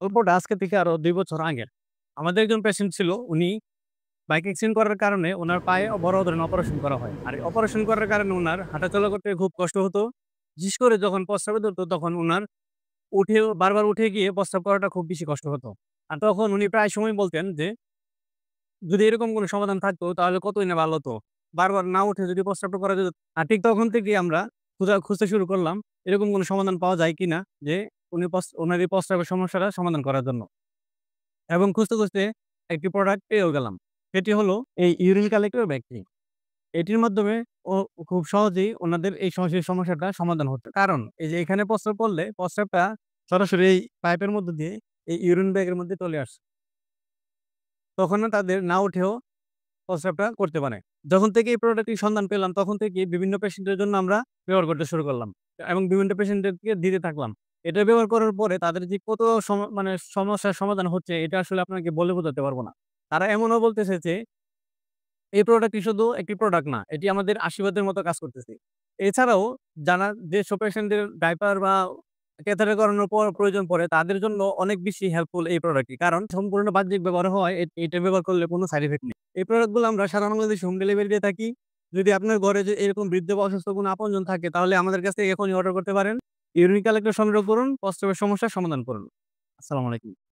গল্পটা আজকে থেকে আরো ২ বছর আগের। আমাদের একজন পেশেন্ট ছিল। উনি বাইক অ্যাক্সিডেন্ট করার কারণে উনার পায়ে বড় ধরনের অপারেশন করা হয়। আর এই অপারেশন করার কারণে উনার হাঁটাচলা করতে খুব কষ্ট হতো। বিশেষ করে যখন প্রস্রাবে ধরতো তখন উনার বারবার উঠে গিয়ে প্রস্রাব করাটা খুব বেশি কষ্ট হতো। আর তখন উনি প্রায় সময় বলতেন যে, "যদি এরকম কোনো সমাধান থাকতো তাহলে কতই না ভালো হতো। বারবার না উঠে যদি প্রস্রাবটা করা যেত।" আর ঠিক তখন থেকেই আমরা খুঁজতে শুরু করলাম এরকম কোনো সমাধান পাওয়া যায় কিনা যে উনার এই প্রস্রাবের সমস্যাটা সমাধান করার জন্য। এবং খুঁজতে একটি প্রোডাক্ট পেয়েও গেলাম। সেটি হলো এই ইউরিন কালেক্টর ব্যাগটি। এটির মাধ্যমে ও খুব সহজেই উনাদের এই সমস্যাটা সমাধান হচ্ছে। কারণ এই যে এখানে প্রস্রাব করলে প্রস্রাবটা সরাসরি এই পাইপের মধ্য দিয়ে এই ইউরিন ব্যাগের মধ্যে চলে আসছে। তখন না তাদের না উঠেও প্রস্রাবটা করতে পারে। যখন থেকে এই প্রোডাক্টটির সন্ধান পেলাম তখন থেকেই বিভিন্ন পেশেন্টের জন্য আমরা ব্যবহার করতে শুরু করলাম। এবং বিভিন্ন পেশেন্টদেরকে দিতে থাকলাম। এটা ব্যবহার করার পরে তাদের যে কত মানে সমস্যার সমাধান হচ্ছে এটা আসলে আপনাকে বলে বোঝাতে পারব না। তারা এমনও বলতেছে যে এই প্রোডাক্টটি শুধু একটি প্রোডাক্ট না, এটি আমাদের আশীর্বাদের মতো কাজ করতেছে। এছাড়াও যেসব পেশেন্টদের ডায়াপার বা ক্যাথেটার করানোর প্রয়োজন পড়ে তাদের জন্য অনেক বেশি হেল্পফুল এই প্রোডাক্টটি। কারণ সম্পূর্ণ বাহ্যিক ব্যবহার হওয়ায় এটা ব্যবহার করলে কোনো সাইড ইফেক্ট নেই। এই প্রোডাক্টগুলো আমরা সারা বাংলাদেশে হোম ডেলিভারি দিয়ে থাকি। যদি আপনার ঘরে যে এরকম বৃদ্ধ বা অসুস্থ কোনো আপনজন থাকে তাহলে আমাদের কাছ থেকে এখনই অর্ডার করতে পারেন। ইউরিন কালেক্টর সংগ্রহ করুন, প্রস্রাবের সমস্যার সমাধান করুন। আসসালামু আলাইকুম।